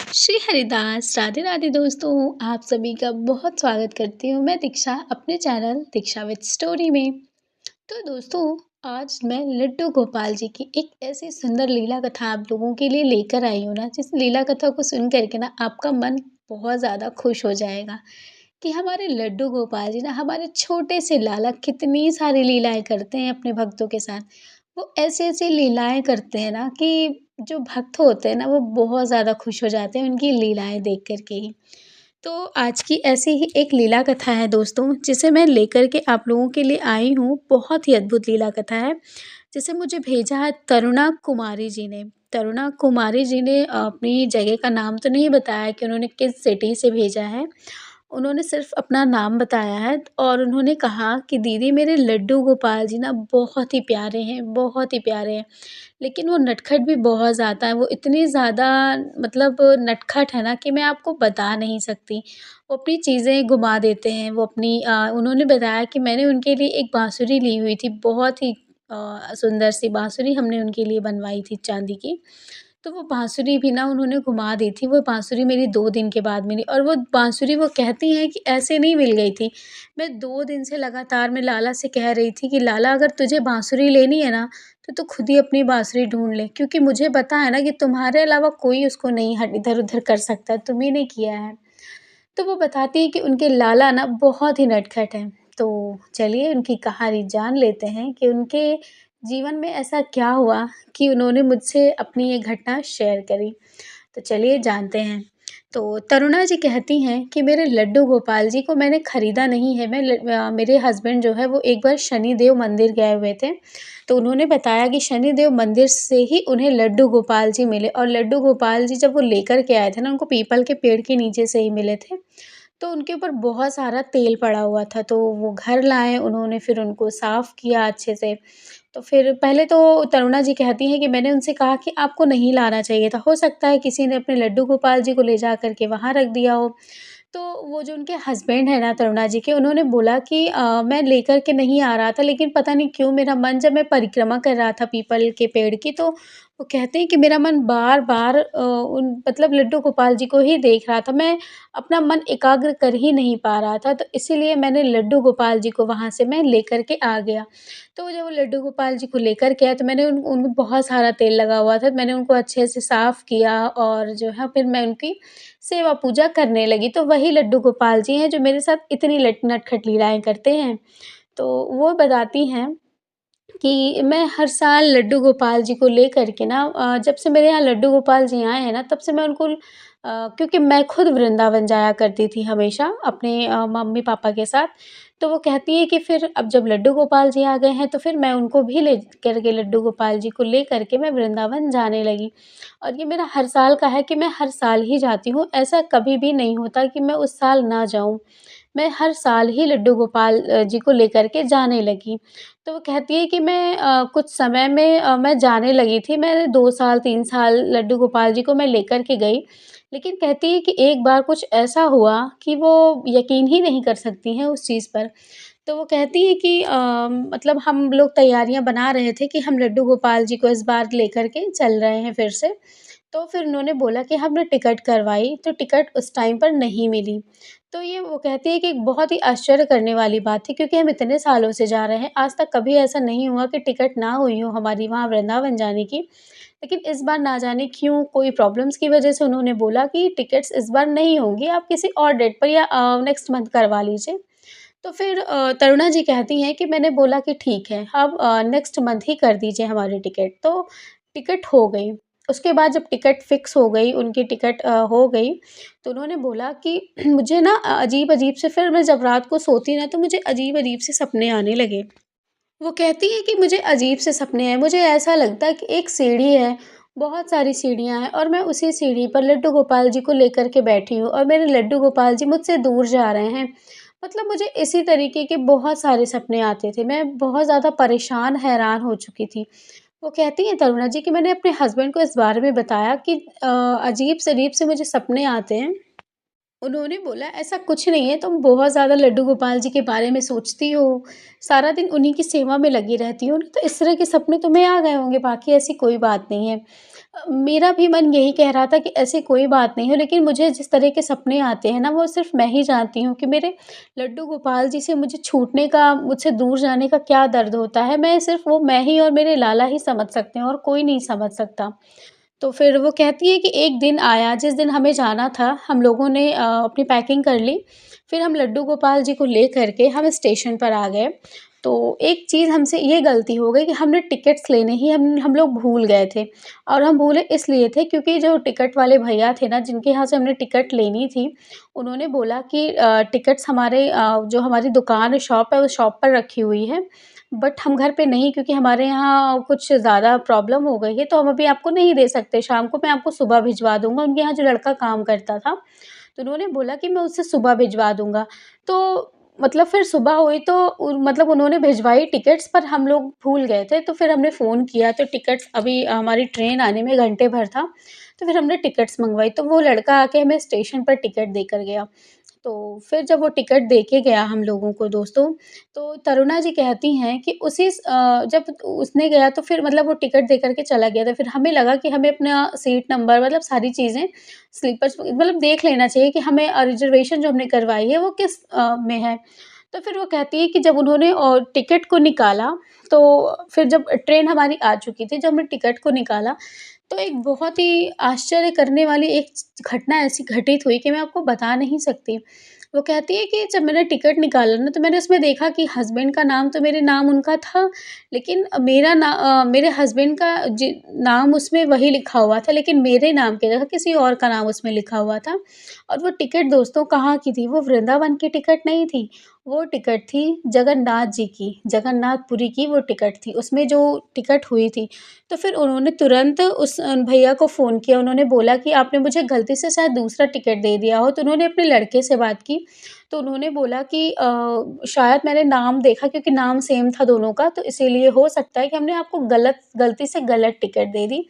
श्री हरिदास राधे राधे दोस्तों। आप सभी का बहुत स्वागत करती हूँ मैं दीक्षा अपने चैनल दीक्षा विद स्टोरी में। तो दोस्तों, आज मैं लड्डू गोपाल जी की एक ऐसी सुंदर लीला कथा आप लोगों के लिए लेकर आई हूँ ना, जिस लीला कथा को सुन करके ना आपका मन बहुत ज़्यादा खुश हो जाएगा कि हमारे लड्डू गोपाल जी ना हमारे छोटे से लाला कितनी सारी लीलाएं करते हैं अपने भक्तों के साथ। वो ऐसी-ऐसी लीलाएँ करते हैं ना कि जो भक्त होते हैं ना वो बहुत ज़्यादा खुश हो जाते हैं उनकी लीलाएँ देख कर के ही। तो आज की ऐसी ही एक लीला कथा है दोस्तों, जिसे मैं लेकर के आप लोगों के लिए आई हूँ। बहुत ही अद्भुत लीला कथा है, जिसे मुझे भेजा है तरुणा कुमारी जी ने। तरुणा कुमारी जी ने अपनी जगह का नाम तो नहीं बताया कि उन्होंने किस सिटी से भेजा है। उन्होंने सिर्फ़ अपना नाम बताया है और उन्होंने कहा कि दीदी मेरे लड्डू गोपाल जी ना बहुत ही प्यारे हैं, बहुत ही प्यारे हैं। लेकिन वो नटखट भी बहुत ज़्यादा है, वो इतनी ज़्यादा मतलब नटखट है ना कि मैं आपको बता नहीं सकती। वो अपनी चीज़ें घुमा देते हैं, वो अपनी उन्होंने बताया कि मैंने उनके लिए एक बाँसुरी ली हुई थी, बहुत ही सुंदर सी बाँसुरी हमने उनके लिए बनवाई थी चाँदी की। तो वो बाँसुरी भी ना उन्होंने घुमा दी थी, वो बाँसुरी मेरी 2 दिन के बाद मिली और वो बाँसुरी वो कहती हैं कि ऐसे नहीं मिल गई थी। मैं 2 दिन से लगातार मैं लाला से कह रही थी कि लाला अगर तुझे बाँसुरी लेनी है ना, तो तू खुद ही अपनी बाँसुरी ढूँढ ले, क्योंकि मुझे पता है ना कि तुम्हारे अलावा कोई उसको नहीं हट इधर-उधर कर सकता, तुम ही ने किया है। तो वो बताती हैं कि उनके लाला ना बहुत ही नटखट हैं। तो चलिए उनकी कहानी जान लेते हैं कि उनके जीवन में ऐसा क्या हुआ कि उन्होंने मुझसे अपनी ये घटना शेयर करी। तो चलिए जानते हैं। तो तरुणा जी कहती हैं कि मेरे लड्डू गोपाल जी को मैंने खरीदा नहीं है। मेरे हस्बैंड जो है वो एक बार शनिदेव मंदिर गए हुए थे। तो उन्होंने बताया कि शनिदेव मंदिर से ही उन्हें लड्डू गोपाल जी मिले और लड्डू गोपाल जी जब वो लेकर के आए थे ना, उनको पीपल के पेड़ के नीचे से ही मिले थे। तो उनके ऊपर बहुत सारा तेल पड़ा हुआ था, तो वो घर लाए उन्होंने, फिर उनको साफ़ किया अच्छे से। तो फिर पहले तो तरुणा जी कहती हैं कि मैंने उनसे कहा कि आपको नहीं लाना चाहिए था, हो सकता है किसी ने अपने लड्डू गोपाल जी को ले जा कर के वहाँ रख दिया हो। तो वो जो उनके हस्बैंड हैं ना तरुणा जी के, उन्होंने बोला कि मैं लेकर के नहीं आ रहा था, लेकिन पता नहीं क्यों मेरा मन, जब मैं परिक्रमा कर रहा था पीपल के पेड़ की, तो वो कहते हैं कि मेरा मन बार-बार उन मतलब लड्डू गोपाल जी को ही देख रहा था। मैं अपना मन एकाग्र कर ही नहीं पा रहा था, तो इसीलिए मैंने लड्डू गोपाल जी को वहाँ से मैं लेकर के आ गया। तो जब वो लड्डू गोपाल जी को लेकर के आए, तो मैंने उन उनको बहुत सारा तेल लगा हुआ था, मैंने उनको अच्छे से साफ़ किया और जो है फिर मैं उनकी सेवा पूजा करने लगी। तो वही लड्डू गोपाल जी हैं जो मेरे साथ इतनी नटखट लीलाएँ करते हैं। तो वो बताती हैं कि मैं हर साल लड्डू गोपाल जी को लेकर के ना, जब से मेरे यहाँ लड्डू गोपाल जी आए हैं ना, तब से मैं उनको क्योंकि मैं खुद वृंदावन जाया करती थी हमेशा अपने मम्मी-पापा के साथ। तो वो कहती हैं कि फिर अब जब लड्डू गोपाल जी आ गए हैं, तो फिर मैं उनको भी ले कर के लड्डू गोपाल जी को लेकर के मैं वृंदावन जाने लगी। और ये मेरा हर साल का है कि मैं हर साल ही जाती हूँ, ऐसा कभी भी नहीं होता कि मैं उस साल ना जाऊँ। मैं हर साल ही लड्डू गोपाल जी को लेकर के जाने लगी। तो वो कहती है कि मैं कुछ समय में मैं जाने लगी थी, मैंने 2 साल 3 साल लड्डू गोपाल जी को मैं लेकर के गई। लेकिन कहती है कि एक बार कुछ ऐसा हुआ कि वो यकीन ही नहीं कर सकती हैं उस चीज़ पर। तो वो कहती है कि मतलब हम लोग तैयारियाँ बना रहे थे कि हम लड्डू गोपाल जी को इस बार लेकर के चल रहे हैं फिर से। तो फिर उन्होंने बोला कि हमने टिकट करवाई, तो टिकट उस टाइम पर नहीं मिली। तो ये वो कहती है कि एक बहुत ही आश्चर्य करने वाली बात थी, क्योंकि हम इतने सालों से जा रहे हैं, आज तक कभी ऐसा नहीं हुआ कि टिकट ना हुई हो हमारी वहाँ वृंदावन जाने की। लेकिन इस बार ना जाने क्यों, कोई प्रॉब्लम्स की वजह से उन्होंने बोला कि टिकट्स इस बार नहीं होंगी, आप किसी और डेट पर या नेक्स्ट मंथ करवा लीजिए। तो फिर तरुणा जी कहती हैं कि मैंने बोला कि ठीक है, आप नेक्स्ट मंथ ही कर दीजिए हमारी टिकट। तो टिकट हो गई। उसके बाद जब टिकट फिक्स हो गई, उनकी टिकट हो गई, तो उन्होंने बोला कि मुझे ना अजीब-अजीब से, फिर मैं जब रात को सोती ना, तो मुझे अजीब-अजीब से सपने आने लगे। वो कहती हैं कि मुझे अजीब से सपने आए, मुझे ऐसा लगता है कि एक सीढ़ी है, बहुत सारी सीढ़ियाँ हैं और मैं उसी सीढ़ी पर लड्डू गोपाल जी को लेकर के बैठी हूँ और मेरे लड्डू गोपाल जी मुझसे दूर जा रहे हैं। मतलब मुझे इसी तरीके के बहुत सारे सपने आते थे, मैं बहुत ज़्यादा परेशान, हैरान हो चुकी थी। वो कहती हैं तरुणा जी कि मैंने अपने हस्बैंड को इस बारे में बताया कि अजीब-शरीफ से मुझे सपने आते हैं। उन्होंने बोला ऐसा कुछ नहीं है, तुम बहुत ज़्यादा लड्डू गोपाल जी के बारे में सोचती हो, सारा दिन उन्हीं की सेवा में लगी रहती हो ना, तो इस तरह के सपने तुम्हें आ गए होंगे, बाकी ऐसी कोई बात नहीं है। मेरा भी मन यही कह रहा था कि ऐसी कोई बात नहीं है, लेकिन मुझे जिस तरह के सपने आते हैं ना, वो सिर्फ़ मैं ही जानती हूँ कि मेरे लड्डू गोपाल जी से मुझे छूटने का, मुझसे दूर जाने का क्या दर्द होता है। मैं सिर्फ़ वो मैं ही और मेरे लाला ही समझ सकते हैं और कोई नहीं समझ सकता। तो फिर वो कहती है कि एक दिन आया जिस दिन हमें जाना था, हम लोगों ने अपनी पैकिंग कर ली, फिर हम लड्डू गोपाल जी को लेकर के हम स्टेशन पर आ गए। तो एक चीज़ हमसे ये गलती हो गई कि हमने टिकट्स लेने ही हम लोग भूल गए थे, और हम भूले इसलिए थे क्योंकि जो टिकट वाले भैया थे ना, जिनके यहाँ से हमने टिकट लेनी थी, उन्होंने बोला कि टिकट्स हमारे जो हमारी दुकान है, शॉप है, उस शॉप पर रखी हुई है। बट हम घर पे नहीं, क्योंकि हमारे यहाँ कुछ ज़्यादा प्रॉब्लम हो गई है, तो हम अभी आपको नहीं दे सकते, शाम को मैं आपको सुबह भिजवा दूँगा। उनके यहाँ जो लड़का काम करता था, तो उन्होंने बोला कि मैं उससे सुबह भिजवा दूँगा। तो मतलब फिर सुबह हुई तो मतलब उन्होंने भिजवाई टिकट्स, पर हम लोग भूल गए थे, तो फिर हमने फ़ोन किया तो टिकट्स अभी हमारी ट्रेन आने में घंटे भर था, तो फिर हमने टिकट्स मँगवाई, तो वो लड़का आके हमें स्टेशन पर टिकट देकर गया। तो फिर जब वो टिकट दे के गया हम लोगों को दोस्तों, तो तरुणा जी कहती हैं कि जब उसने गया तो फिर मतलब वो टिकट दे कर के चला गया था। फिर हमें लगा कि हमें अपना सीट नंबर मतलब सारी चीज़ें स्लीपर्स मतलब देख लेना चाहिए कि हमें रिज़र्वेशन जो हमने करवाई है वो किस में है। तो फिर वो कहती है कि जब उन्होंने टिकट को निकाला, तो फिर जब ट्रेन हमारी आ चुकी थी, जब हमने टिकट को निकाला, तो एक बहुत ही आश्चर्य करने वाली एक घटना ऐसी घटित हुई कि मैं आपको बता नहीं सकती। वो कहती है कि जब मैंने टिकट निकाला ना, तो मैंने उसमें देखा कि हस्बैंड का नाम तो मेरे नाम उनका था, लेकिन मेरे हस्बैंड का नाम उसमें वही लिखा हुआ था, लेकिन मेरे नाम की जगह किसी और का नाम उसमें लिखा हुआ था। और वो टिकट दोस्तों कहाँ की थी, वो वृंदावन की टिकट नहीं थी, वो टिकट थी जगन्नाथ जी की, जगन्नाथपुरी की वो टिकट थी, उसमें जो टिकट हुई थी। तो फिर उन्होंने तुरंत उस भैया को फ़ोन किया, उन्होंने बोला कि आपने मुझे गलती से शायद दूसरा टिकट दे दिया हो, तो उन्होंने अपने लड़के से बात की, तो उन्होंने बोला कि शायद मैंने नाम देखा, क्योंकि नाम सेम था दोनों का, तो इसीलिए हो सकता है कि हमने आपको गलती से गलत टिकट दे दी।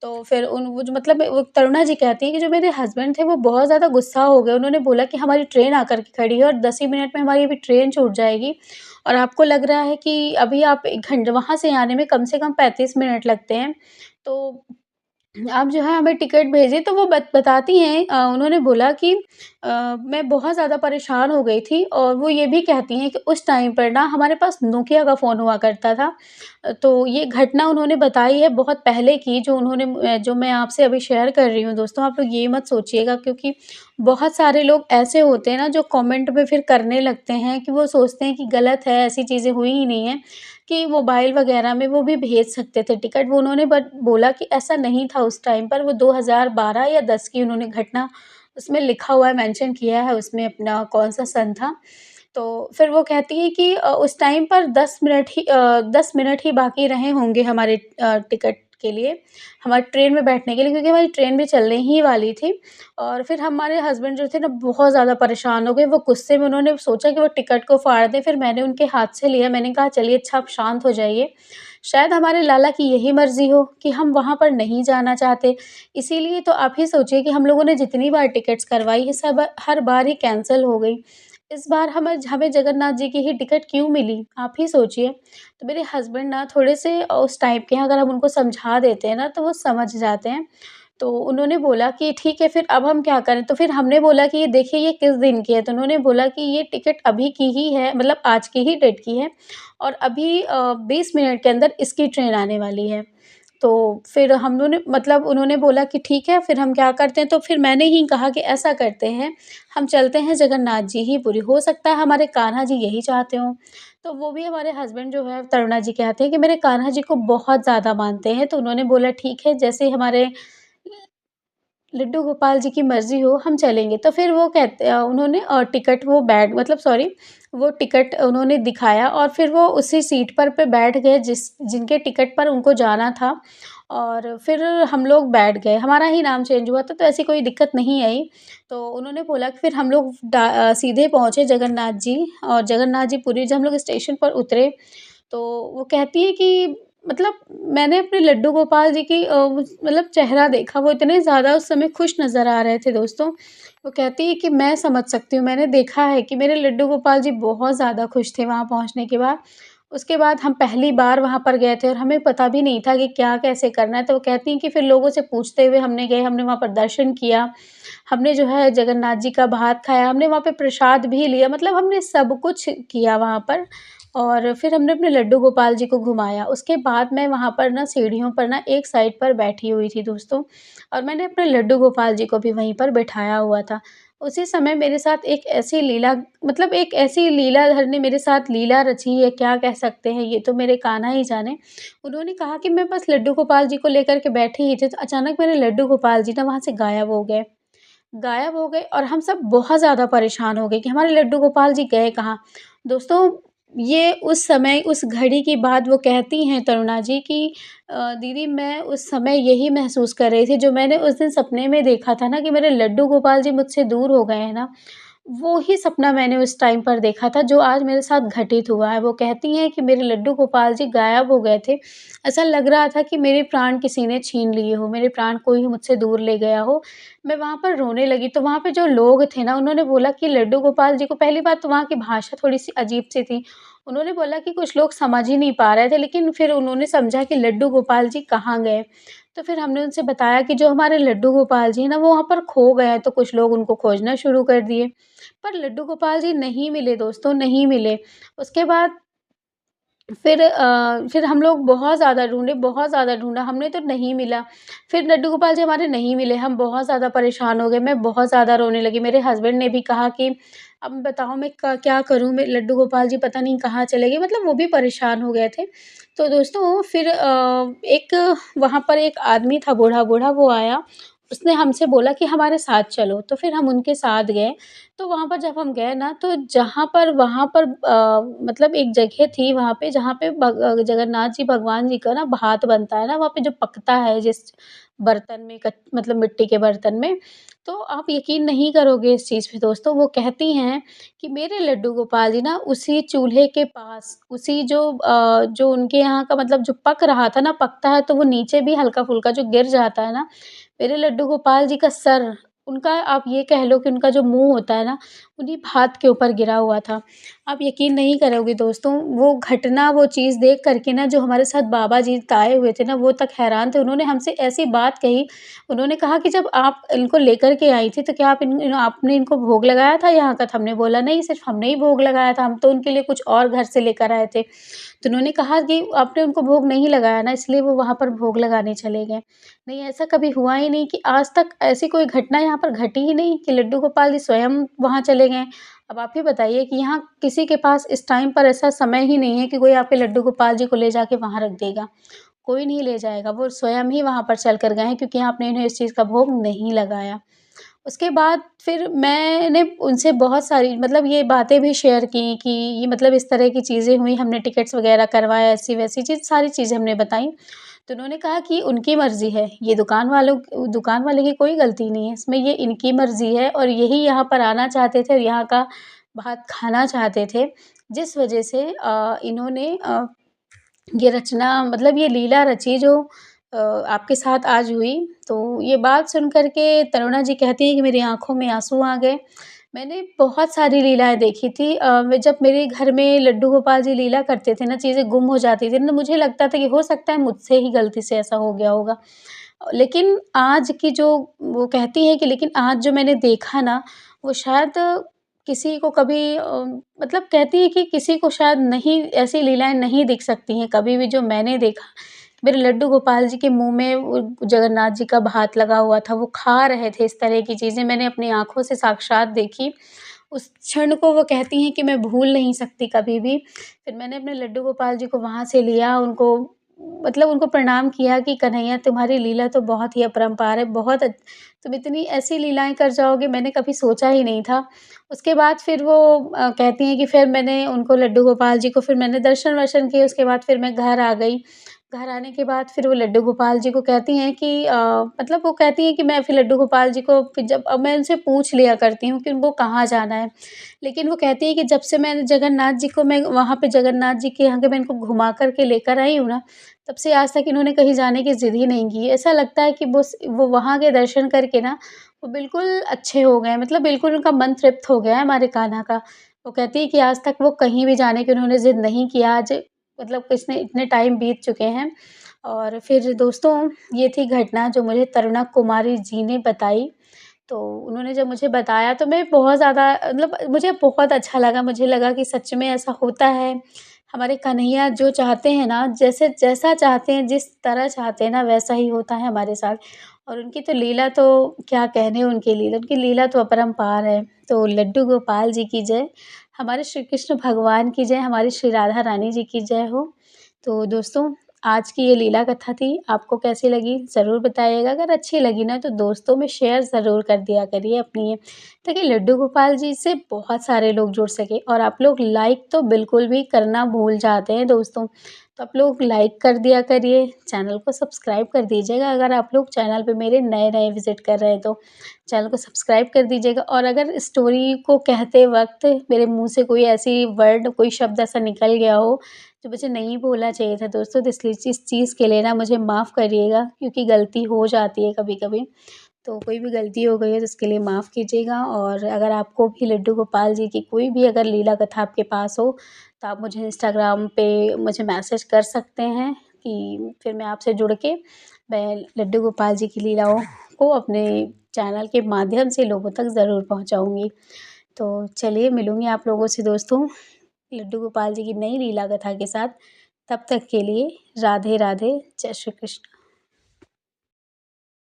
तो फिर उन वो जो मतलब वो तरुणा जी कहती हैं कि जो मेरे हस्बैंड थे वो बहुत ज़्यादा गुस्सा हो गए। उन्होंने बोला कि हमारी ट्रेन आकर के खड़ी है और 10 ही मिनट में हमारी अभी ट्रेन छूट जाएगी, और आपको लग रहा है कि अभी आप 1 घंटे वहाँ से आने में कम से कम 35 मिनट लगते हैं। तो आप जो है हमें टिकट भेजें, तो वो बताती हैं, उन्होंने बोला कि मैं बहुत ज़्यादा परेशान हो गई थी, और वो ये भी कहती हैं कि उस टाइम पर ना हमारे पास नोकिया का फ़ोन हुआ करता था। तो ये घटना उन्होंने बताई है बहुत पहले की, जो मैं आपसे अभी शेयर कर रही हूँ दोस्तों, आप लोग ये मत सोचिएगा, क्योंकि बहुत सारे लोग ऐसे होते हैं ना जो कमेंट में फिर करने लगते हैं कि वो सोचते हैं कि गलत है, ऐसी चीज़ें हुई ही नहीं हैं। कि मोबाइल वग़ैरह में वो भी भेज सकते थे टिकट, वो उन्होंने बट बोला कि ऐसा नहीं था उस टाइम पर, वो 2012 या 10 की उन्होंने घटना उसमें लिखा हुआ है, मेंशन किया है उसमें अपना कौन-सा सन था। तो फिर वो कहती हैं कि उस टाइम पर 10 मिनट ही बाकी रहे होंगे हमारे टिकट के लिए, हमारी ट्रेन में बैठने के लिए, क्योंकि हमारी ट्रेन भी चलने ही वाली थी। और फिर हमारे हस्बैंड जो थे ना बहुत ज़्यादा परेशान हो गए, वो गुस्से में उन्होंने सोचा कि वो टिकट को फाड़ दें, फिर मैंने उनके हाथ से लिया, मैंने कहा चलिए अच्छा आप शांत हो जाइए। शायद हमारे लाला की यही मर्ज़ी हो कि हम वहाँ पर नहीं जाना चाहते, इसीलिए तो आप ही सोचिए कि हम लोगों ने जितनी बार टिकट्स करवाई है सब हर बार ही कैंसल हो गई। इस बार हमें हमें जगन्नाथ जी की ही टिकट क्यों मिली? आप ही सोचिए। तो मेरे हस्बैंड ना थोड़े-से उस टाइप के हैं, अगर हम उनको समझा देते हैं ना तो वो समझ जाते हैं। तो उन्होंने बोला कि ठीक है फिर अब हम क्या करें? तो फिर हमने बोला कि ये देखिए ये किस दिन की है? तो उन्होंने बोला कि ये टिकट अभी की ही है, मतलब आज की ही डेट की है, और अभी 20 मिनट के अंदर इसकी ट्रेन आने वाली है। तो फिर उन्होंने बोला कि ठीक है, फिर हम क्या करते हैं? तो फिर मैंने ही कहा कि ऐसा करते हैं, हम चलते हैं जगन्नाथ जी ही पुरी, हो सकता है हमारे कान्हा जी यही चाहते हों। तो वो भी हमारे हस्बैंड जो है तरुणा जी कहते हैं कि मेरे कान्हा जी को बहुत ज़्यादा मानते हैं, तो उन्होंने बोला ठीक है, जैसे हमारे लड्डू गोपाल जी की मर्ज़ी हो, हम चलेंगे। तो फिर उन्होंने टिकट वो बैग मतलब सॉरी वो टिकट उन्होंने दिखाया, और फिर वो उसी सीट पे बैठ गए जिनके टिकट पर उनको जाना था, और फिर हम लोग बैठ गए। हमारा ही नाम चेंज हुआ था, तो ऐसी कोई दिक्कत नहीं आई। तो उन्होंने बोला कि फिर हम लोग सीधे पहुँचे जगन्नाथ जी, और जगन्नाथ जी पुरी जब हम लोग स्टेशन पर उतरे, तो वो कहती हैं कि मतलब मैंने अपने लड्डू गोपाल जी की मतलब चेहरा देखा, वो इतने ज़्यादा उस समय खुश नज़र आ रहे थे दोस्तों। वो कहती है कि मैं समझ सकती हूँ, मैंने देखा है कि मेरे लड्डू गोपाल जी बहुत ज़्यादा खुश थे वहाँ पहुँचने के बाद। उसके बाद हम पहली बार वहाँ पर गए थे और हमें पता भी नहीं था कि क्या कैसे करना है, तो वो कहती हैं कि फिर लोगों से पूछते हुए हमने गए, हमने वहाँ पर दर्शन किया। हमने जो है जगन्नाथ जी का भात खाया, हमने वहाँ पे प्रसाद भी लिया, मतलब हमने सब कुछ किया वहाँ पर और फिर हमने अपने लड्डू गोपाल जी को घुमाया। उसके बाद मैं वहाँ पर ना सीढ़ियों पर ना एक साइड पर बैठी हुई थी दोस्तों और मैंने अपने लड्डू गोपाल जी को भी वहीं पर बिठाया हुआ था। उसी समय मेरे साथ एक ऐसी लीला मतलब एक ऐसी लीलाधर ने मेरे साथ लीला रची है, क्या कह सकते हैं, ये तो मेरे कान्हा ही जाने। उन्होंने कहा कि मैं बस लड्डू गोपाल जी को लेकर के बैठी ही थी, तो अचानक मेरे लड्डू गोपाल जी ना वहाँ से गायब हो गए और हम सब बहुत ज़्यादा परेशान हो गए कि हमारे लड्डू गोपाल जी गए कहाँ? दोस्तों, ये उस समय उस घड़ी की बात वो कहती हैं तरुणा जी कि दीदी मैं उस समय यही महसूस कर रही थी जो मैंने उस दिन सपने में देखा था ना कि मेरे लड्डू गोपाल जी मुझसे दूर हो गए हैं ना, वो ही सपना मैंने उस टाइम पर देखा था जो आज मेरे साथ घटित हुआ है। वो कहती हैं कि मेरे लड्डू गोपाल जी गायब हो गए थे। ऐसा लग रहा था कि मेरे प्राण किसी ने छीन लिए हो, मेरे प्राण कोई मुझसे दूर ले गया हो। मैं वहाँ पर रोने लगी, तो वहाँ पे जो लोग थे ना, उन्होंने बोला कि लड्डू गोपाल जी को पहली बात तो वहाँ की भाषा थोड़ी-सी अजीब-सी थी। उन्होंने बोला कि कुछ लोग समझ ही नहीं पा रहे थे, लेकिन फिर उन्होंने समझा कि लड्डू गोपाल जी कहाँ गए। तो फिर हमने उनसे बताया कि जो हमारे लड्डू गोपाल जी हैं ना, वो वहाँ पर खो गए हैं, तो कुछ लोग उनको खोजना शुरू कर दिए। पर लड्डू गोपाल जी नहीं मिले दोस्तों, नहीं मिले। उसके बाद फिर हम लोग बहुत ज़्यादा ढूँढा, हमने तो नहीं मिला। फिर लड्डू गोपाल जी हमारे नहीं मिले, हम बहुत ज़्यादा परेशान हो गए, मैं बहुत ज़्यादा रोने लगी। मेरे हस्बैंड ने भी कहा कि अब बताओ मैं क क्या करूँ? मेरे लड्डू गोपाल जी पता नहीं कहाँ चले गए, मतलब वो भी परेशान हो गए थे। तो दोस्तों फिर एक वहाँ पर एक आदमी था बूढ़ा-बूढ़ा, वो आया, उसने हमसे बोला कि हमारे साथ चलो, तो फिर हम उनके साथ गए। तो वहाँ पर जब हम गए ना, तो जहाँ पर वहाँ पर मतलब एक जगह थी वहाँ पे जहाँ पे जगन्नाथ जी भगवान जी का ना भात बनता है ना, वहाँ पे जो पकता है जिस बर्तन में मतलब मिट्टी के बर्तन में, तो आप यकीन नहीं करोगे इस चीज़ पे दोस्तों, वो कहती हैं कि मेरे लड्डू गोपाल जी ना उसी चूल्हे के पास, उसी जो उनके यहाँ का मतलब जो पक रहा था ना, पकता है तो वो नीचे भी हल्का-फुल्का जो गिर जाता है ना, मेरे लड्डू गोपाल जी का सर, उनका आप ये कह लो कि उनका जो मुँह होता है ना, उन्हीं भात के ऊपर गिरा हुआ था। आप यकीन नहीं करोगे दोस्तों, वो घटना, वो चीज़ देख कर के ना जो हमारे साथ बाबा जी आए हुए थे ना, वो तक हैरान थे। उन्होंने हमसे ऐसी बात कही, उन्होंने कहा कि जब आप इनको लेकर के आई थी, तो क्या आपने इनको भोग लगाया था यहाँ का? तो हमने बोला नहीं, सिर्फ़ हमने ही भोग लगाया था, हम तो उनके लिए कुछ और घर से लेकर आए थे। तो उन्होंने कहा कि आपने उनको भोग नहीं लगाया ना, इसलिए वो वहाँ पर भोग लगाने चले गए। नहीं, ऐसा कभी हुआ ही नहीं कि आज तक ऐसी कोई घटना यहाँ पर घटी ही नहीं कि लड्डू गोपाल जी स्वयं वहाँ चले गए। अब आप ही बताइए कि यहाँ किसी के पास इस टाइम पर ऐसा समय ही नहीं है कि कोई आपके लड्डू गोपाल जी को ले जाके वहाँ रख देगा। कोई नहीं ले जाएगा, वो स्वयं ही वहाँ पर चल कर गए हैं क्योंकि आपने इन्हें इस चीज़ का भोग नहीं लगाया। उसके बाद फिर मैंने उनसे बहुत सारी मतलब ये बातें भी शेयर की कि ये मतलब इस तरह की चीज़ें हुई, हमने टिकट्स वग़ैरह करवाए, ऐसी-वैसी चीज़ सारी चीज़ें हमने बताई। तो उन्होंने कहा कि उनकी मर्ज़ी है, ये दुकान वाले की कोई गलती नहीं है, इसमें ये इनकी मर्ज़ी है और यही यहाँ पर आना चाहते थे और यहाँ का भात खाना चाहते थे, जिस वज़ह से इन्होंने ये रचना मतलब ये लीला रची जो आपके साथ आज हुई। तो ये बात सुन कर के तरुणा जी कहती हैं कि मेरी आँखों में आँसू आ गए। मैंने बहुत सारी लीलाएँ देखी थी मैं जब मेरे घर में लड्डू गोपाल जी लीला करते थे ना, चीज़ें गुम हो जाती थी ना, मुझे लगता था कि हो सकता है मुझसे ही गलती से ऐसा हो गया होगा। लेकिन आज की जो वो कहती हैं कि लेकिन आज जो मैंने देखा ना, वो शायद किसी को कभी मतलब कहती है कि किसी को शायद नहीं ऐसी लीलाएँ नहीं दिख सकती हैं कभी भी जो मैंने देखा। मेरे लड्डू गोपाल जी के मुँह में वो जगन्नाथ जी का भात लगा हुआ था, वो खा रहे थे इस तरह की चीज़ें मैंने अपनी आँखों से साक्षात देखी। उस क्षण को वो कहती हैं कि मैं भूल नहीं सकती कभी भी। फिर मैंने अपने लड्डू गोपाल जी को वहाँ से लिया, उनको मतलब उनको प्रणाम किया कि कन्हैया तुम्हारी लीला तो बहुत ही अपरंपार है, तुम इतनी ऐसी लीलाएँ कर जाओगे मैंने कभी सोचा ही नहीं था। उसके बाद फिर वो कहती हैं कि फिर मैंने उनको लड्डू गोपाल जी को फिर मैंने दर्शन-वर्शन किए, उसके बाद फिर मैं घर आ गई। घर आने के बाद फिर वो लड्डू गोपाल जी को कहती हैं कि मतलब वो कहती हैं कि मैं फिर लड्डू गोपाल जी को फिर जब अब मैं उनसे पूछ लिया करती हूँ कि उनको कहाँ जाना है। लेकिन वो कहती हैं कि जब से मैंने जगन्नाथ जी को मैं वहाँ पे जगन्नाथ जी के यहाँ के मैं इनको घुमा कर के लेकर आई हूँ ना, तब से आज तक इन्होंने कहीं जाने की ज़िद ही नहीं की है। ऐसा लगता है कि वो वहाँ के दर्शन करके ना, वो बिल्कुल अच्छे हो गए हैं, मतलब बिल्कुल उनका मन तृप्त हो गया है हमारे कान्हा का। वो कहती है कि आज तक वो कहीं भी जाने की उन्होंने ज़िद नहीं किया। आज मतलब किसने इतने टाइम बीत चुके हैं। और फिर दोस्तों ये थी घटना जो मुझे तरुणा कुमारी जी ने बताई। तो उन्होंने जब मुझे बताया तो मैं बहुत ज़्यादा मतलब मुझे बहुत अच्छा लगा, मुझे लगा कि सच में ऐसा होता है। हमारे कन्हैया जो चाहते हैं ना, जैसा चाहते हैं, जिस तरह चाहते हैं ना, वैसा ही होता है हमारे साथ। और उनकी तो लीला तो क्या कहने उनकी लीला तो अपरंपार है। तो लड्डू गोपाल जी की जय, हमारे श्री कृष्ण भगवान की जय, हमारी श्री राधा रानी जी की जय हो। तो दोस्तों आज की ये लीला कथा थी, आपको कैसी लगी ज़रूर बताइएगा। अगर अच्छी लगी ना तो दोस्तों में शेयर ज़रूर कर दिया करिए अपनी ये, ताकि लड्डू गोपाल जी से बहुत सारे लोग जुड़ सकें। और आप लोग लाइक तो बिल्कुल भी करना भूल जाते हैं दोस्तों, तो आप लोग लाइक कर दिया करिए, चैनल को सब्सक्राइब कर दीजिएगा। अगर आप लोग चैनल पे मेरे नए-नए विज़िट कर रहे हैं तो चैनल को सब्सक्राइब कर दीजिएगा। और अगर स्टोरी को कहते वक़्त मेरे मुँह से कोई ऐसी वर्ड, कोई शब्द ऐसा निकल गया हो जो मुझे नहीं बोलना चाहिए था दोस्तों, तो इसलिए इस चीज़ के लिए ना मुझे माफ़ करिएगा, क्योंकि गलती हो जाती है कभी-कभी। तो कोई भी गलती हो गई है तो उसके लिए माफ़ कीजिएगा। और अगर आपको भी लड्डू गोपाल जी की कोई भी अगर लीला कथा आपके पास हो, तो आप मुझे इंस्टाग्राम पे मुझे मैसेज कर सकते हैं कि फिर मैं आपसे जुड़ के मैं लड्डू गोपाल जी की लीलाओं को अपने चैनल के माध्यम से लोगों तक ज़रूर पहुँचाऊँगी। तो चलिए मिलूँगी आप लोगों से दोस्तों लड्डू गोपाल जी की नई लीला कथा के साथ। तब तक के लिए राधे राधे, जय श्री कृष्ण।